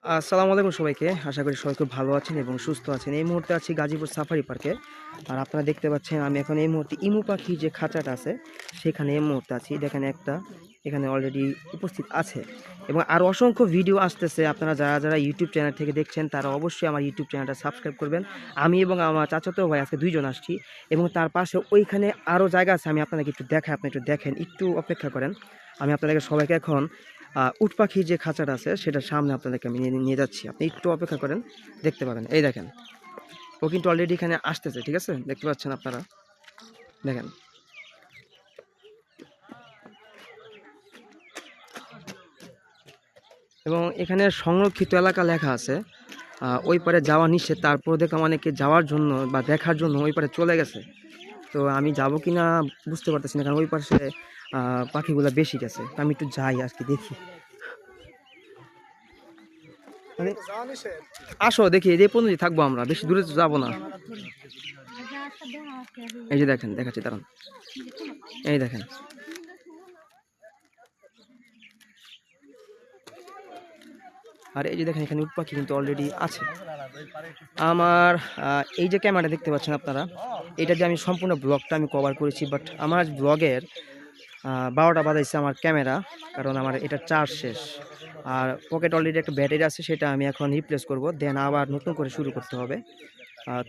আসসালামু আলাইকুম সবাইকে। আশা করি সবাই খুব ভালো আছেন এবং সুস্থ আছেন। এই মুহূর্তে আছি গাজীপুর সাফারি পার্কে। আর আপনারা দেখতে পাচ্ছেন আমি এখন এই মুহূর্তে ইমু পাখি যে খাঁচাটা আছে সেখানে এই মুহূর্তে আছি। দেখেন একটা এখানে অলরেডি উপস্থিত আছে এবং আরও অসংখ্য ভিডিও আসতেছে। আপনারা যারা যারা ইউটিউব চ্যানেল থেকে দেখছেন তারা অবশ্যই আমার ইউটিউব চ্যানেলটা সাবস্ক্রাইব করবেন। আমি এবং আমার চাচাতো ভাই আজকে দুইজন আসছি এবং তার পাশে ওইখানে আরও জায়গা আছে। আমি আপনাদেরকে একটু দেখাই, আপনি একটু দেখেন, একটু অপেক্ষা করেন। আমি আপনাদেরকে সবাইকে এখন উট পাখি যে খাঁচাটা আছে সেটার সামনে আপনাদেরকে আমি নিয়ে যাচ্ছি। আপনি একটু অপেক্ষা করেন, দেখতে পাবেন। এই দেখেন, ও কিন্তু অলরেডি এখানে আসতেছে, ঠিক আছে? দেখতে পাচ্ছেন আপনারা, দেখেন। এবং এখানে সংরক্ষিত এলাকা লেখা আছে, ওই পারে যাওয়া নিষেধ। তারপর দেখলাম অনেকে যাওয়ার জন্য বা দেখার জন্য ওই পারে চলে গেছে। তো আমি যাবো কি না বুঝতে পারতেছি না, কারণ ওই পাশে পাখিগুলো বেশি গেছে। তো আমি একটু যাই আর কি, দেখি। মানে আসো দেখি, এই পর্যন্তই থাকবো আমরা, বেশি দূরে তো যাবো না। এই যে দেখেন, দেখাচ্ছি দাঁড়ান। এই দেখেন, আর এই যে দেখেন এখানে উট পাখি কিন্তু অলরেডি আছে। আমার এই যে ক্যামেরা দেখতে পাচ্ছেন আপনারা, এটা দিয়ে আমি সম্পূর্ণ ব্লগটা আমি কভার করেছি। বাট আমার ব্লগের 12টা বাজাইছে আমার ক্যামেরা, কারণ আমার এটা চার্জ শেষ। আর পকেট অলরেডি একটা ব্যাটারি আছে, সেটা আমি এখন রিপ্লেস করব, দেন আবার নতুন করে শুরু করতে হবে।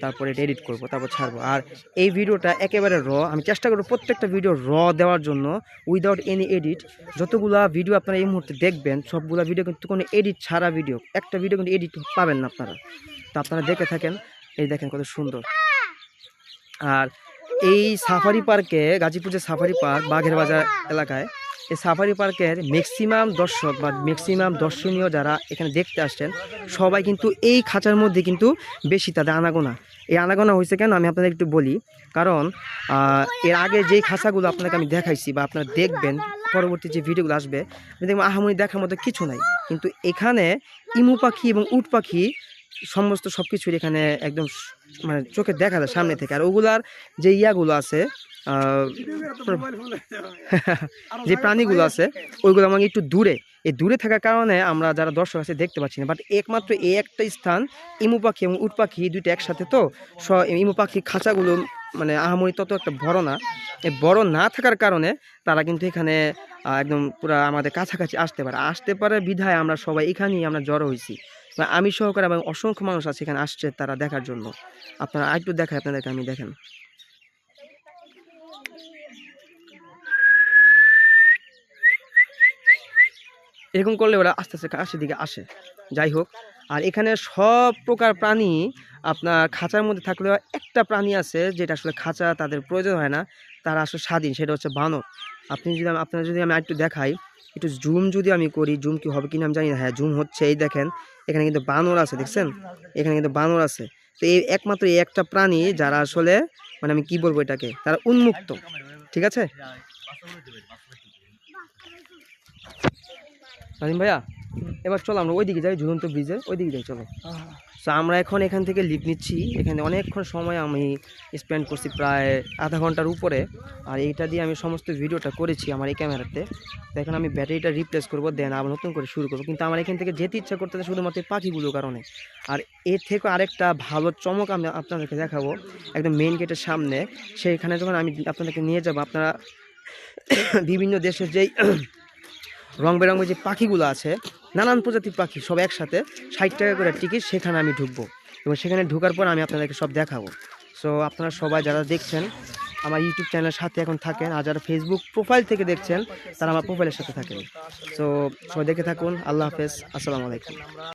তারপরে এটা এডিট করবো, তারপর ছাড়বো। আর এই ভিডিওটা একেবারে আমি চেষ্টা করবো প্রত্যেকটা ভিডিও দেওয়ার জন্য, উইদাউট এনি এডিট। যতগুলা ভিডিও আপনারা এই মুহূর্তে দেখবেন সবগুলা ভিডিও কিন্তু কোনো এডিট ছাড়া ভিডিও, একটা ভিডিও কিন্তু এডিট পাবেন না আপনারা। তো আপনারা দেখে থাকেন। এই দেখেন কত সুন্দর। আর এই সাফারি পার্কে, গাজীপুর যে সাফারি পার্ক বাঘের বাজার এলাকায়, এই সাফারি পার্কের ম্যাক্সিমাম দর্শক বা ম্যাক্সিমাম দর্শনীয় যারা এখানে দেখতে আসছেন সবাই কিন্তু এই খাঁচার মধ্যে কিন্তু বেশি তাদের আনাগোনা। এই আনাগোনা হয়েছে কেন আমি আপনাদের একটু বলি। কারণ এর আগে যেই খাঁচাগুলো আপনাকে আমি দেখাইছি বা আপনারা দেখবেন পরবর্তী যে ভিডিওগুলো আসবে, দেখবেন আহামরি দেখার মতো কিছু নাই। কিন্তু এখানে ইমু পাখি এবং উট পাখি সমস্ত সব কিছুর এখানে একদম মানে চোখে দেখা যায় সামনে থেকে। আর ওগুলার যে ইয়াগুলো আছে, যে প্রাণীগুলো আছে ওইগুলো আমাকে একটু দূরে, এই দূরে থাকার কারণে আমরা যারা দর্শক আছে দেখতে পাচ্ছি না। বাট একমাত্র এই একটা স্থান, ইমু পাখি এবং উট পাখি দুইটা একসাথে। তো ইমু পাখি খাঁচাগুলো মানে আহামরি তত একটা বড় না। এই বড় না থাকার কারণে তারা কিন্তু এখানে একদম পুরা আমাদের কাছাকাছি আসতে পারে বিধায় আমরা সবাই এখানেই আমরা জড়ো হয়েছি। আমি সহকারে এবং অসংখ্য মানুষ আছে এখানে আসছে তারা দেখার জন্য। আপনারা একটু দেখায় আপনাদেরকে, আমি দেখেন। এরকম করলে ওরা আস্তে আস্তে কাছের দিকে আসে। যাই হোক, আর এখানে সব প্রকার প্রাণী আপনার খাঁচার মধ্যে থাকলেও একটা প্রাণী আছে যেটা আসলে খাঁচা তাদের প্রয়োজন হয় না, তারা আসলে স্বাধীন, সেটা হচ্ছে বানর। আপনারা যদি আমি একটু দেখাই, একটু জুম যদি আমি করি, জুম কি হবে কিনা আমি জানি না। হ্যাঁ, জুম হচ্ছে। এই দেখেন এখানে কিন্তু বানর আছে, দেখছেন? এখানে কিন্তু বানর আছে। তো এই একমাত্র এই একটা প্রাণী যারা আসলে মানে আমি কি বলবো এটাকে, তারা উন্মুক্ত, ঠিক আছে? নাজিম ভাইয়া, এবার চলো আমরা ওইদিকে যাই, ঝুলন্ত ব্রিজের ওইদিকে যাই, চলো। তো আমরা এখন এখান থেকে লিফট নিচ্ছি। এখানে অনেকক্ষণ সময় আমি স্পেন্ড করছি, প্রায় আধা ঘন্টার উপরে। আর এইটা দিয়ে আমি সমস্ত ভিডিওটা করেছি আমার এই ক্যামেরাতে। তো এখন আমি ব্যাটারিটা রিপ্লেস করবো, দেন আবার নতুন করে শুরু করবো। কিন্তু আমার এখান থেকে যেতে ইচ্ছা করতেছে শুধুমাত্র পাখিগুলোর কারণে। আর এর থেকে আরেকটা ভালো চমক আমি আপনাদেরকে দেখাবো, একদম মেইন গেটের সামনে। সেইখানে যখন আমি আপনাদেরকে নিয়ে যাবো, আপনারা বিভিন্ন দেশের যেই রং বেরঙের যে পাখিগুলো আছে, নানান প্রজাতির পাখি সব একসাথে 60 টাকা করে টিকিট, সেখানে আমি ঢুকবো এবং সেখানে ঢোকার পর আমি আপনাদেরকে সব দেখাবো। সো আপনারা সবাই যারা দেখছেন আমার ইউটিউব চ্যানেলের সাথে এখন থাকেন, আর যারা ফেসবুক প্রোফাইল থেকে দেখছেন তারা আমার প্রোফাইলের সাথে থাকেন। সো সবাই দেখে থাকুন। আল্লাহ হাফেজ, আসসালামু আলাইকুম।